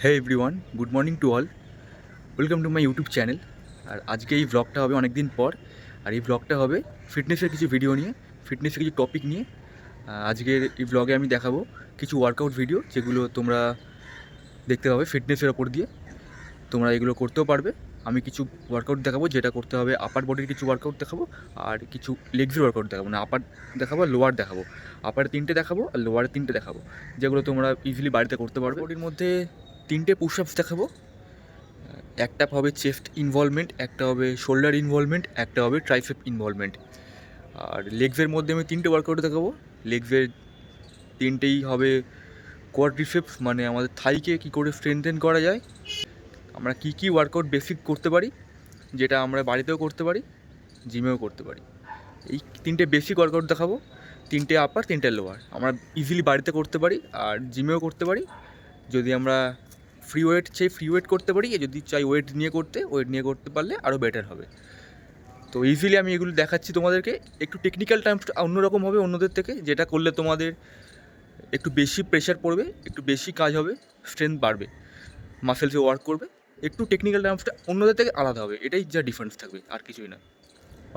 Hey everyone, good morning to all. Welcome to my YouTube channel. আর আজকে এই ব্লগটা হবে অনেক দিন পর। আর এই ব্লগটা হবে ফিটনেসের কিছু ভিডিও নিয়ে, ফিটনেসের কিছু টপিক নিয়ে। আজকের এই ব্লগে আমি দেখাবো কিছু ওয়ার্কআউট ভিডিও, যেগুলো তোমরা দেখতে পাবে ফিটনেসের ওপর দিয়ে। তোমরা এগুলো করতেও পারবে। আমি কিছু ওয়ার্কআউট দেখাবো যেটা করতে হবে, আপার বডির কিছু ওয়ার্কআউট দেখাবো, আর কিছু লেগসের ওয়ার্কআউট দেখাবো। না, আপার দেখাবো আর লোয়ার দেখাবো। আপার 3টে দেখাবো আর লোয়ারের 3টে দেখাবো, যেগুলো তোমরা ইজিলি বাড়িতে করতে পারবে। বডির মধ্যে 3টে পুশ আপস দেখাবো। একটা হবে চেস্ট ইনভলভমেন্ট, একটা হবে শোল্ডার ইনভলভমেন্ট, একটা হবে ট্রাইসেপ ইনভলভমেন্ট। আর লেগসের মধ্যে আমি 3টে ওয়ার্কআউট দেখাবো। লেগসের 3টেই হবে কোয়াড্রিসেপস, মানে আমাদের থাইকে কী করে স্ট্রেনথেন করা যায়, আমরা কী কী ওয়ার্কআউট বেসিক করতে পারি, যেটা আমরা বাড়িতেও করতে পারি, জিমেও করতে পারি। এই 3টে বেসিক ওয়ার্কআউট দেখাবো। 3টে আপার, 3টে লোয়ার আমরা ইজিলি বাড়িতে করতে পারি আর জিমেও করতে পারি। যদি আমরা ফ্রি ওয়েট চাই, ফ্রি ওয়েট করতে পারি। যদি চাই ওয়েট নিয়ে করতে পারলে আরও বেটার হবে। তো ইজিলি আমি এগুলো দেখাচ্ছি তোমাদেরকে। একটু টেকনিক্যাল টার্মসটা অন্যরকম হবে অন্যদের থেকে, যেটা করলে তোমাদের একটু বেশি প্রেশার পড়বে, একটু বেশি কাজ হবে, স্ট্রেংথ বাড়বে, মাসেলসে ওয়ার্ক করবে। একটু টেকনিক্যাল টার্মসটা অন্যদের থেকে আলাদা হবে, এটাই যা ডিফারেন্স থাকবে, আর কিছুই না।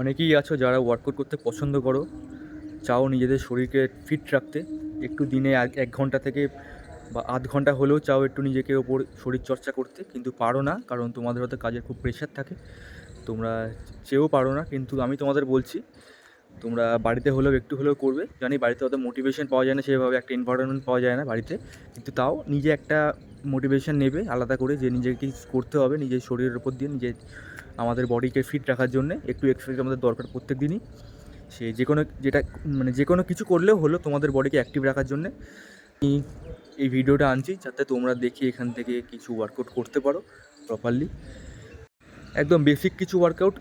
অনেকেই আছো যারা ওয়ার্কআউট করতে পছন্দ করো, চাও নিজেদের শরীরকে ফিট রাখতে, একটু দিনে 1 ঘন্টা থেকে বা আধ ঘন্টা হলেও চাও একটু নিজেকে ওপর শরীরচর্চা করতে, কিন্তু পারো না, কারণ তোমাদের হয়তো কাজের খুব প্রেশার থাকে, তোমরা চেয়েও পারো না। কিন্তু আমি তোমাদের বলছি, তোমরা বাড়িতে হলেও একটু হলেও করবে। জানি বাড়িতে অত মোটিভেশন পাওয়া যায় না, সেভাবে একটা এনভায়রনমেন্ট পাওয়া যায় না বাড়িতে, কিন্তু তাও নিজে একটা মোটিভেশন নেবে আলাদা করে, যে নিজেকে করতে হবে, নিজের শরীরের উপর দিয়ে, নিজের আমাদের বডিকে ফিট রাখার জন্য একটু এক্সারসাইজ আমাদের দরকার প্রত্যেক দিনই। সে যে কোনো যে কোনো কিছু করলেও হলো তোমাদের বডিকে অ্যাক্টিভ রাখার জন্যে। আমি এই ভিডিওটা আনছি যাতে তোমরা দেখে এখান থেকে কিছু ওয়ার্কআউট করতে পারো প্রপারলি। একদম বেসিক কিছু ওয়ার্কআউট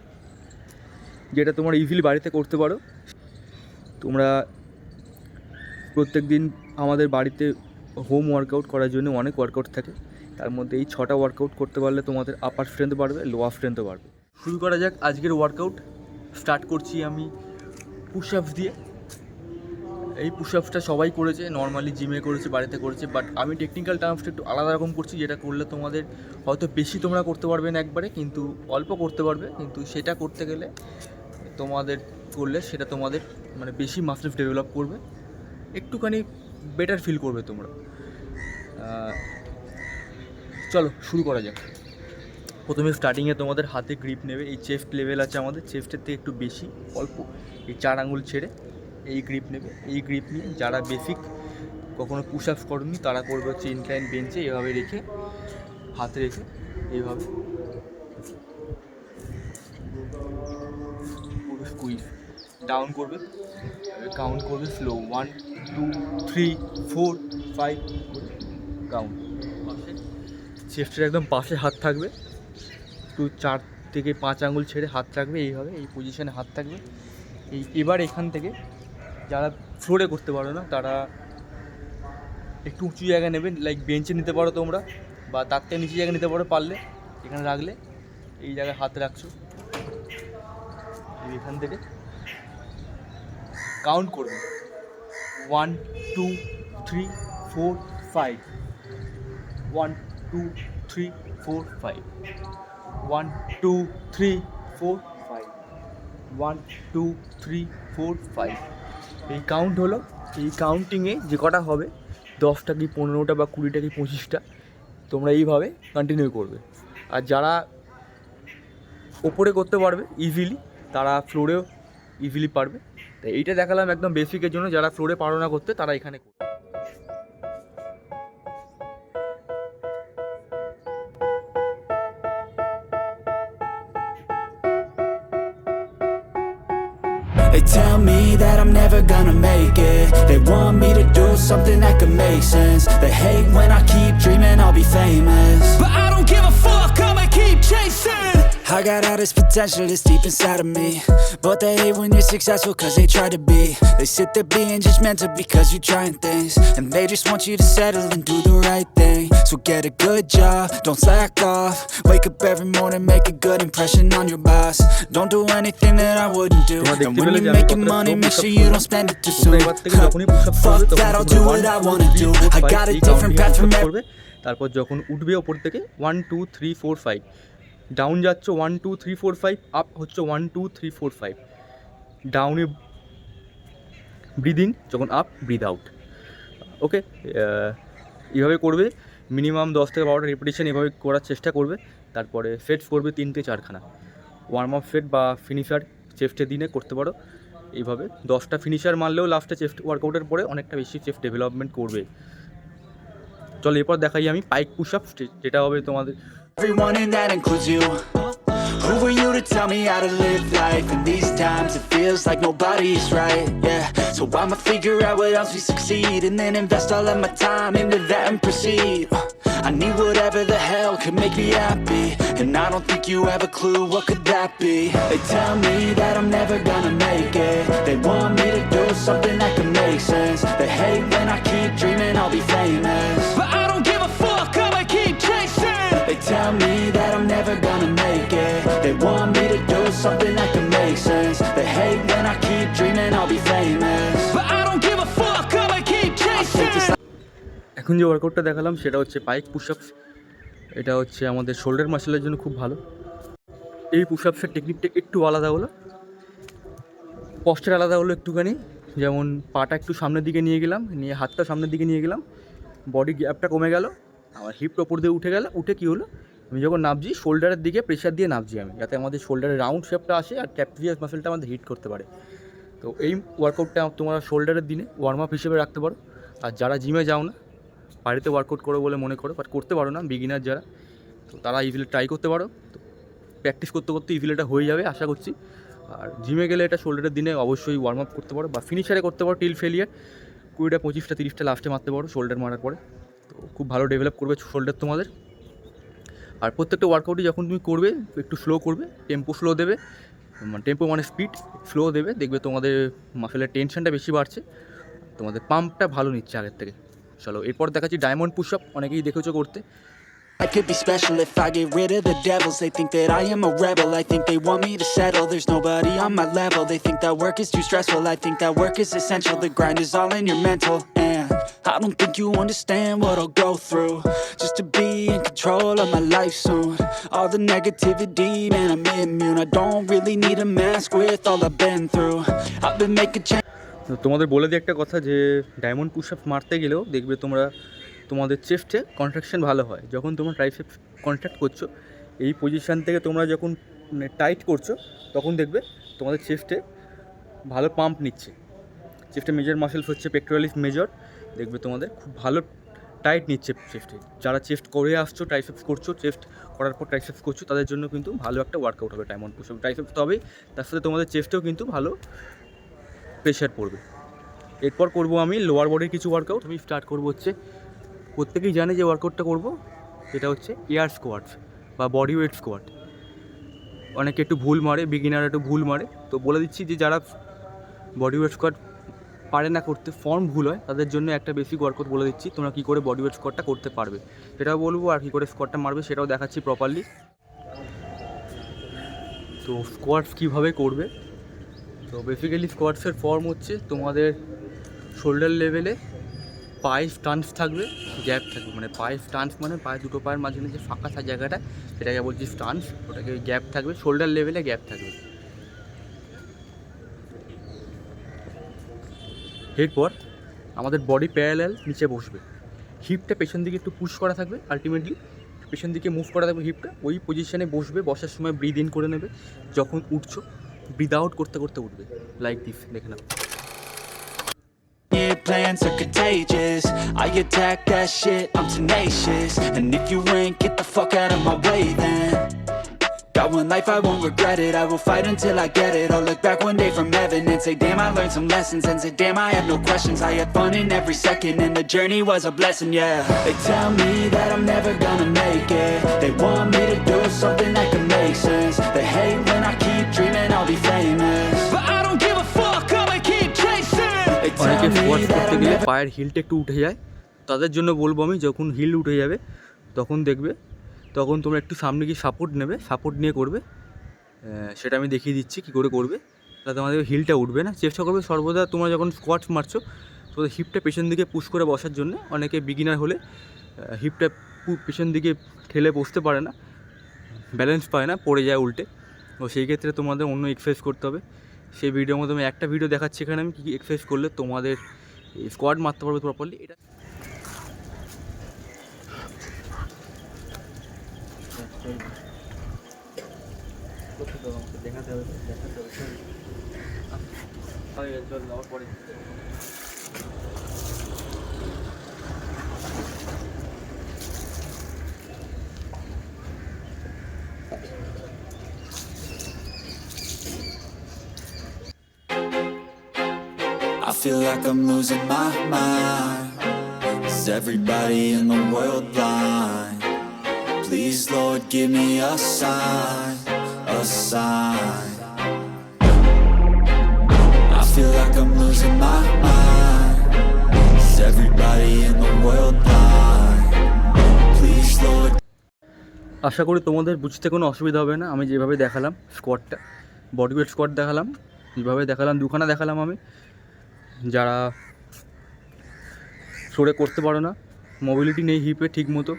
যেটা তোমরা ইজিলি বাড়িতে করতে পারো। তোমরা প্রত্যেক দিন আমাদের বাড়িতে হোম ওয়ার্কআউট করার জন্য অনেক ওয়ার্কআউট থাকে, তার মধ্যে এই 6টা ওয়ার্কআউট করতে পারলে তোমাদের আপার স্ট্রেংথ বাড়বে, লোয়ার স্ট্রেংথও বাড়বে। শুরু করা যাক আজকের ওয়ার্কআউট। স্টার্ট করছি আমি পুশ আপস দিয়ে। এই পুশ আপসটা সবাই করেছে, নর্মালি জিমে করেছে, বাড়িতে করেছে, বাট আমি টেকনিক্যাল টার্মসটা একটু আলাদা রকম করছি, যেটা করলে তোমাদের হয়তো বেশি তোমরা করতে পারবে না একবারে, কিন্তু অল্প করতে পারবে। কিন্তু সেটা করতে গেলে তোমাদের সেটা তোমাদের মানে বেশি মাসলস ডেভেলপ করবে, একটুখানি বেটার ফিল করবে তোমরা। চলো শুরু করা যাক। প্রথমে স্টার্টিংয়ে তোমাদের হাতে গ্রিপ নেবে, এই চেস্ট লেভেল আছে আমাদের, চেস্টের থেকে একটু বেশি অল্প, এই 4 আঙুল ছেড়ে এই গ্রিপ নেবে। এই গ্রিপ নিয়ে যারা বেসিক কখনো পুশ আপস করেনি তারা করবে হচ্ছে ইনক্লাইন বেঞ্চে এভাবে রেখে, হাত রেখে এইভাবে স্কুইজ ডাউন করবে, কাউন্ট করবে স্লো, 1 2 3 4 5 কাউন্ট। পাশে চেস্টের একদম পাশে হাত থাকবে, একটু 4 থেকে 5 আঙুল ছেড়ে হাত থাকবে এইভাবে, এই পজিশানে হাত থাকবে। এবার এখান থেকে যারা ফ্লোরে করতে পারো না তারা একটু উঁচু জায়গা নেবে, লাইক বেঞ্চে নিতে পারো তোমরা, বা তার থেকে নিচু জায়গা নিতে পারো পারলে। এখানে রাখলে এই জায়গায় হাত রাখছো, এখান থেকে কাউন্ট করবে 1 2 3 4 5, 1 2 3 4 5, 1 2 3 4 5, 1 2 3 4 5। এই কাউন্ট হলো। এই কাউন্টিংয়ে যে কটা হবে, 10টা কি 15টা বা 20টা কি 25টা, তোমরা এইভাবে কন্টিনিউ করবে। আর যারা ওপরে করতে পারবে ইজিলি, তারা ফ্লোরেও ইজিলি পারবে। তাই এইটা দেখালাম একদম বেসিকের জন্য, যারা ফ্লোরে পারো না করতে তারা এখানে করবে। They tell me that I'm never gonna make it. They want me to do something that could make sense. They hate when I keep dreaming I'll be famous, but I don't give a fuck, I'ma keep chasing. I got all this potential that's deep inside of me, but they hate when you're successful cause they try to be. They sit there being judgmental because you're trying things, and they just want you to settle and do the right thing. So get a good job, don't slack off. Wake up every morning, make a good impression on your boss. Don't do anything that I wouldn't do. And when you're making money, make sure you don't spend it too soon. Fuck that, I'll do what I wanna do. I got a different path from everyone. তারপর যখন উঠবে ওপর থেকে 1 2 3 4 5, down যাচ্ছ 1 2 3 4 5, up হচ্ছে 1 2 3 4 5, ডাউনে breathe in, যখন up breathe out. ওকে, এইভাবে করবে মিনিমাম 10 থেকে 12টা রেপিটেশন, এভাবে করার চেষ্টা করবে। তারপরে সেটস করবে 3 থেকে 4খানা ওয়ার্ম আপ সেট বা ফিনিশার চেস্টের দিনে করতে পারো। এইভাবে 10টা ফিনিশার মারলেও লাস্টে চেস্ট ওয়ার্কআউটের পরে অনেকটা বেশি চেস্ট ডেভেলপমেন্ট করবে। চলো এরপর দেখাই আমি পাইক পুশ আপ, যেটা হবে তোমাদের। Everyone and that includes you. Who are you to tell me how to live life? In these times it feels like nobody's right, yeah. So I'ma figure out what else we succeed, and then invest all of my time into that and proceed. I need whatever the hell could make me happy, and I don't think you have a clue what could that be. They tell me that I'm never gonna make it. They want me to do something that could make sense. They hate when I keep dreaming I'll be famous, but I don't give a fuck, I'ma keep chasing. They tell me that I'm never gonna make it. They want me to do something that could make sense. They hate when I keep dreaming I'll be famous, but I don't give a fuck, I'ma keep chasing. এখন যে ওয়ার্কআউটটা দেখালাম সেটা হচ্ছে পাইক push আপস। এটা হচ্ছে আমাদের shoulder মাসেলের জন্য খুব ভালো। এই পুশ আপসের টেকনিকটা একটু আলাদা হলো, পশ্চার আলাদা হলো একটুখানি। যেমন পাটা একটু সামনের দিকে নিয়ে গেলাম, নিয়ে হাতটা সামনের দিকে নিয়ে গেলাম, বডি গ্যাপটা কমে গেল, আমার হিপটা ওপর দিয়ে উঠে গেল। উঠে কী হলো, আমি যখন নামছি শোল্ডারের দিকে প্রেশার দিয়ে নামছি আমি, যাতে আমাদের শোল্ডারের রাউন্ড শেপটা আসে আর ট্র্যাপিজিয়াস মাসেলটা আমাদের হিট করতে পারে। তো এই ওয়ার্কআউটটা তোমরা শোল্ডারের দিনে ওয়ার্ম আপ হিসেবে রাখতে পারো। আর যারা জিমে যাও না, বাড়িতে ওয়ার্কআউট করো বলে মনে করো বাট করতে পারো না, বিগিনার যারা, তো তারা ইজিলি ট্রাই করতে পারো। তো প্র্যাকটিস করতে করতে ইজিলি এটা হয়ে যাবে আশা করছি। আর জিমে গেলে এটা শোল্ডারের দিনে অবশ্যই ওয়ার্ম আপ করতে পারো বা ফিনিশারে করতে পারো টিল ফেলিয়ার, 20টা 25টা 30টা লাস্টে মারতে পারো শোল্ডার মারার পরে। তো খুব ভালো ডেভেলপ করবে শোল্ডার তোমাদের। আর প্রত্যেকটা ওয়ার্কআউটই যখন তুমি করবে একটু স্লো করবে, টেম্পো স্লো দেবে, টেম্পো মানে স্পিড স্লো দেবে, দেখবে তোমাদের মাসেলের টেনশনটা বেশি বাড়ছে, তোমাদের পাম্পটা ভালো নিচ্ছে আগের থেকে। চলো এরপর দেখাচ্ছি ডায়মন্ড পুশ আপ, অনেকেই দেখেছো করতে। I could be special if I get rid of the devils. They think that I am a rebel. I think they want me to settle. There's nobody on my level. They think that work is too stressful. I think that work is essential. The grind is all in your mental. And I don't think you understand what I'll go through just to be in control of my life soon. All the negativity, man, I'm immune. I don't really need a mask with all I've been through. I've been making change. তোমাদের বলে দিই একটা কথা, যে diamond push up মারতে গেলেও দেখবে তোমাদের চেস্টে কন্ট্রাকশন ভালো হয়। যখন তোমরা ট্রাইসেপস কন্ট্রাক্ট করছো, এই পজিশান থেকে তোমরা যখন টাইট করছো, তখন দেখবে তোমাদের চেস্টে ভালো পাম্প নিচ্ছে। চেস্টে মেজর মাসেলস হচ্ছে পেক্টোরালিস মেজর, দেখবে তোমাদের খুব ভালো টাইট নিচ্ছে চেস্টে। যারা চেস্ট করে আসছো, ট্রাইসেপস করছো, চেস্ট করার পর ট্রাইসেপস করছো, তাদের জন্য কিন্তু ভালো একটা ওয়ার্কআউট হবে ডায়মন্ড পুশ আপ। ট্রাইসেপস তো হবেই, তার সাথে তোমাদের চেস্টেও কিন্তু ভালো প্রেশার পড়বে। এরপর করব আমি লোয়ার বডির কিছু ওয়ার্কআউট। আমি স্টার্ট করবো হচ্ছে, প্রত্যেকেই জানে যে ওয়ার্কআউটটা করবো, এটা হচ্ছে এয়ার স্কোয়াটস বা বডি ওয়েট স্কোয়াট। অনেকে একটু ভুল মারে, বিগিনার একটু ভুল মারে, তো বলে দিচ্ছি যে যারা বডি ওয়েট স্কোয়াট পারে না করতে, ফর্ম ভুল হয়, তাদের জন্য একটা বেসিক ওয়ার্কআউট বলে দিচ্ছি, তোমরা কী করে বডি ওয়েট স্কোয়াটটা করতে পারবে সেটাও বলবো, আর কী করে স্কোয়াটটা মারবে সেটাও দেখাচ্ছি প্রপারলি। তো স্কোয়াটস কীভাবে করবে, তো বেসিক্যালি স্কোয়াটসের ফর্ম হচ্ছে তোমাদের শোল্ডার লেভেলে পায়ে স্টান্স থাকবে, গ্যাপ থাকবে, মানে পায়ে স্টান্স মানে পায়ে দুটো পায়ের মাঝখানে যে ফাঁকা জায়গাটা, সেটাকে বলছি স্টান্স, ওটাকে গ্যাপ থাকবে, শোল্ডার লেভেলে গ্যাপ থাকবে। এরপর আমাদের বডি প্যারালাল নিচে বসবে, হিপটা পেছন দিকে একটু পুশ করা থাকবে, আলটিমেটলি পেছন দিকে মুভ করা থাকবে হিপটা, ওই পজিশানে বসবে। বসার সময় ব্রিদ ইন করে নেবে, যখন উঠছো ব্রিদ আউট করতে করতে উঠবে, লাইক দিস, দেখে নাও। Plans are contagious. I attack that shit, I'm tenacious. And if you ain't, get the fuck out of my way then. Got one life, I won't regret it. I will fight until I get it. I'll look back one day from heaven and say, damn, I learned some lessons. And say, damn, I have no questions. I had fun in every second, and the journey was a blessing, yeah. They tell me that I'm never gonna make it. They want me to do something that can make sense. They hate when I keep dreaming I'll be famous, but I don't give a fuck, I'ma keep chasing. অনেকে squat করতে গেলে পায়ের হিলটা একটু উঠে যায়, তাদের জন্য বলবো আমি, যখন হিল উঠে যাবে তখন দেখবে, তখন তোমরা একটু সামনে গিয়ে সাপোর্ট নেবে, সাপোর্ট নিয়ে করবে, সেটা আমি দেখিয়ে দিচ্ছি কী করে করবে। তাহলে তোমাদের হিলটা উঠবে না। চেষ্টা করবে সর্বদা তোমরা যখন স্কোয়াটস মারছো, তোমাদের হিপটা পেছন দিকে পুশ করে বসার জন্য। অনেকে বিগিনার হলে হিপটা পেছন দিকে ঠেলে বসতে পারে না, ব্যালেন্স পায় না, পড়ে যায় উল্টে। তো সেই ক্ষেত্রে তোমাদের অন্য এক্সারসাইজ করতে হবে। সেই ভিডিওর মধ্যে আমি একটা ভিডিও দেখাচ্ছি এখানে আমি কী কী এক্সারসাইজ করলে তোমাদের স্কোয়াড মারতে পারবে প্রপারলি। এটা দেখাতে হবে পরে। I feel like I'm losing my mind. Is everybody in the world blind? Please, Lord, give me a sign, a sign. I feel like I'm losing my mind. Is everybody in the world blind? Please, Lord. আশা করি তোমাদের বুঝতে কোনো অসুবিধা হবে না। আমি যেভাবে দেখালাম স্কোয়াডটা, বডি ওয়েট স্কোয়াড দেখালাম, যেভাবে দেখালাম দুখানা দেখালাম আমি। যারা সরে করতে পারো না, মোবিলিটি নেই হিপে ঠিক মতো,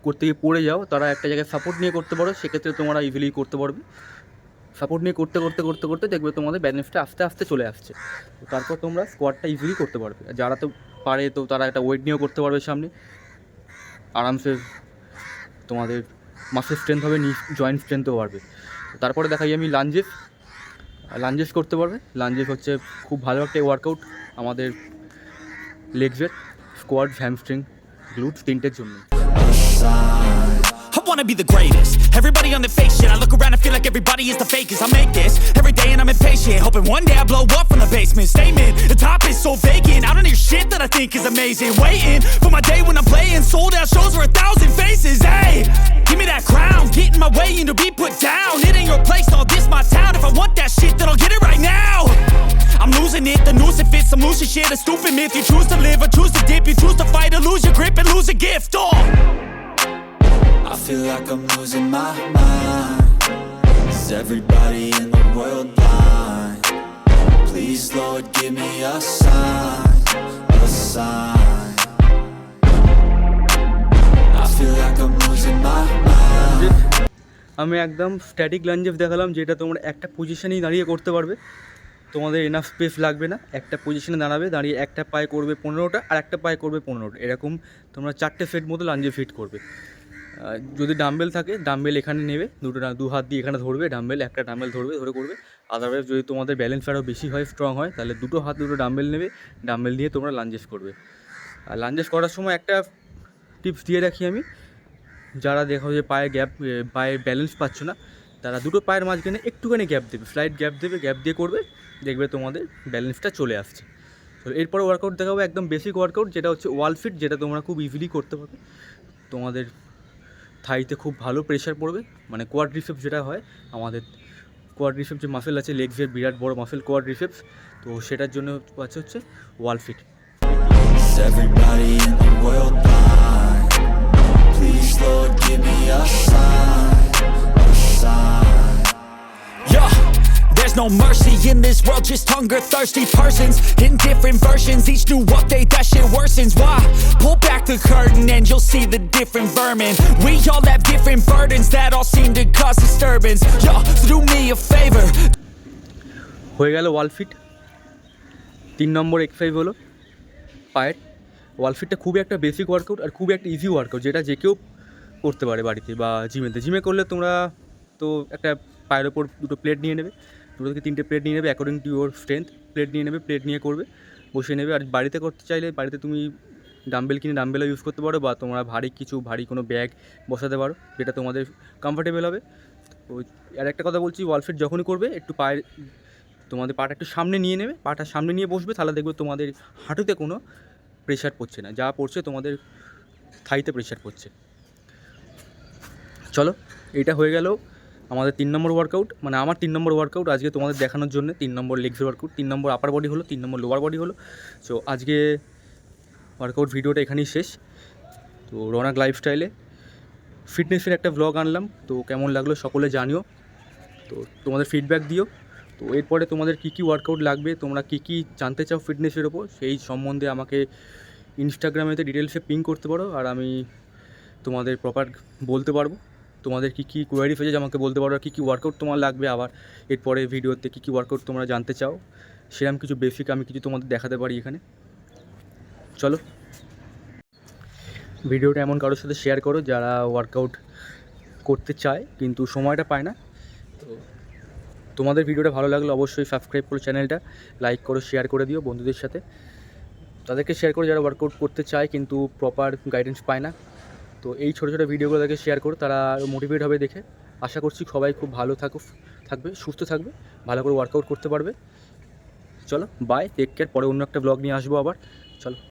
করতে গিয়ে পড়ে যাও, তারা একটা জায়গায় সাপোর্ট নিয়ে করতে পারো, সেক্ষেত্রে তোমরা ইজিলি করতে পারবে। সাপোর্ট নিয়ে করতে করতে করতে করতে দেখবে তোমাদের ব্যালেন্সটা আস্তে আস্তে চলে আসছে, তারপর তোমরা স্কোয়াডটা ইজিলি করতে পারবে। যারা তো পারে তো তারা একটা ওয়েট নিয়েও করতে পারবে সামনে, আরামসে তোমাদের মাসেল স্ট্রেংথ হবে, নি জয়েন্ট স্ট্রেংথও বাড়বে। তারপরে দেখাই আমি লাঞ্জেস করতে পারবে। লাঞ্জেস হচ্ছে খুব ভালো একটা ওয়ার্কআউট আমাদের লেগসের, স্কোয়াড, হ্যামস্ট্রিং, গ্লুটস তিনটের জন্য। I wanna be the greatest. Everybody on the fake shit. I look around and feel like everybody is the fakest. I make this every day and I'm impatient, hoping one day I blow up from the basement. Statement, the top is so vacant. I don't hear shit that I think is amazing. Waiting for my day when I'm playing sold out shows for 1,000 faces. Hey, give me that crown, get in my way and to be put down. It ain't your place, no, this my town. If I want that shit, then I'll get it right now. I'm losing it, the noose it fits, I'm losing shit. A stupid myth, you choose to live or choose to dip. You choose to fight or lose your grip and lose a gift. Oh, I feel like I'm losing my mind. Is everybody in the world blind? Please, Lord, give me a sign, a sign. I feel like I'm losing my mind. আমি একদম static lunges দেখালাম, যেটা তোমরা একটা পজিশনেই দাঁড়িয়ে করতে পারবে, তোমাদের এনাফ স্পেস লাগবে না। একটা পজিশনে দাঁড়াবে, দাঁড়িয়ে একটা পায়ে করবে 15টা আর একটা পায়ে করবে 15টা, এরকম তোমরা 4টে সেট মতো লাঞ্জে ফিট করবে। যদি ডাম্বেল থাকে, ডাম্বেল এখানে নেবে, দু হাত দিয়ে এখানে ধরবে ডাম্বেল, একটা ডাম্বেল ধরে করবে। আদারওয়াইজ যদি তোমাদের ব্যালেন্স আরও বেশি হয়, স্ট্রং হয়, তাহলে দুটো ডাম্বেল নেবে, ডাম্বেল দিয়ে তোমরা লাঞ্জেস করবে। আর লাঞ্জেস করার সময় একটা টিপস দিয়ে রাখি আমি, যারা দেখো যে পায়ে ব্যালেন্স পাচ্ছ না, তারা দুটো পায়ের মাঝখানে একটুখানি গ্যাপ দেবে, স্লাইড গ্যাপ দেবে, গ্যাপ দিয়ে করবে, দেখবে তোমাদের ব্যালেন্সটা চলে আসছে। তো এরপরে ওয়ার্কআউট দেখাবো একদম বেসিক ওয়ার্কআউট, যেটা হচ্ছে ওয়াল ফিট, যেটা তোমরা খুব ইজিলি করতে পারবে। তোমাদের থাইতে খুব ভালো প্রেশার পড়বে, মানে কোয়াড্রিসেপস যেটা হয় আমাদের, কোয়াড্রিসেপস যে মাসেল আছে লেগসের বিরাট বড় মাসেল কোয়াড্রিসেপস, তো সেটার জন্য হচ্ছে ওয়াল fit. Is everybody in the world blind? Please, Lord, give me a sign, a sign. yeah. There's no mercy in this world, just hunger-thirsty persons in different versions. Each new update, that shit worsens. Why? Pull back the curtain and you'll see the different vermin. We all have different burdens that all seem to cause disturbance. Yo, so do me a favor. হয়ে গেল ওয়াল fit. 3 নম্বর exercise হলো পায়ের ওয়াল ফিটটা। খুবই একটা basic workout আর খুবই একটা easy workout, যেটা যে কেউ করতে পারে বাড়িতে বা জিমে করলে তোমরা তো একটা পায়ের ওপর দুটো প্লেট নিয়ে নেবে, 2 থেকে 3টে প্লেট নিয়ে নেবে according to your strength. Plate নিয়ে নেবে, প্লেট নিয়ে করবে, বসিয়ে নেবে। আর বাড়িতে করতে চাইলে বাড়িতে তুমি ডাম্বেল কিনে ডাম্বেলও ইউজ করতে পারো, বা তোমরা ভারী কোনো ব্যাগ বসাতে পারো, যেটা তোমাদের কমফর্টেবল হবে। তো আর একটা কথা বলছি, ওয়াল ফিট যখনই করবে একটু তোমাদের পাটা একটু সামনে নিয়ে নেবে, পাটা সামনে নিয়ে বসবে, তাহলে দেখবে তোমাদের হাঁটুতে কোনো প্রেশার পড়ছে না, যা পড়ছে তোমাদের থাইতে প্রেশার পড়ছে। চলো, এটা হয়ে গেল আমাদের 3 নম্বর ওয়ার্কআউট, মানে আমার 3 নম্বর ওয়ার্কআউট আজকে তোমাদের দেখানোর জন্য। 3 নম্বর লেগসের ওয়ার্কআউট, 3 নম্বর আপার বডি হলো, 3 নম্বর লোয়ার বডি হলো। সো আজকে ওয়ার্কআউট ভিডিওটা এখানেই শেষ। তো রৌনক লাইফস্টাইলে ফিটনেসের একটা ব্লগ আনলাম, তো কেমন লাগলো সকলে জানিও, তো তোমাদের ফিডব্যাক দিও। তো এরপরে তোমাদের কী ওয়ার্কআউট লাগবে, তোমরা কী জানতে চাও ফিটনেসের ওপর, সেই সম্বন্ধে আমাকে ইনস্টাগ্রামেতে ডিটেলসে পিং করতে পারো, আর আমি তোমাদের প্রপার বলতে পারবো তোমাদের কী কী কোয়ারিজ হয়েছে আমাকে বলতে পারো, আর কী কী ওয়ার্কআউট তোমার লাগবে, আবার এরপরে ভিডিওতে কী কী ওয়ার্কআউট তোমরা জানতে চাও সেরকম কিছু বেসিক আমি কিছু তোমাদের দেখাতে পারি এখানে। চলো ভিডিওটা এমন কারোর সাথে শেয়ার করো যারা ওয়ার্কআউট করতে চায় কিন্তু সময়টা পায় না। তো তোমাদের ভিডিওটা ভালো লাগলে অবশ্যই সাবস্ক্রাইব করো চ্যানেলটা, লাইক করো, শেয়ার করে দিও বন্ধুদের সাথে, তাদেরকে শেয়ার করো যারা ওয়ার্কআউট করতে চায় কিন্তু প্রপার গাইডেন্স পায় না। তো এই ছোটো ছোটো ভিডিওগুলো তাদেরকে শেয়ার করো, তারা মোটিভেট হবে দেখে। আশা করছি সবাই খুব ভালো থাকবে, সুস্থ থাকবে, ভালো করে ওয়ার্কআউট করতে পারবে। চলো বাই, টেক কেয়ার, পরে অন্য একটা ব্লগ নিয়ে আসবো আবার। চলো।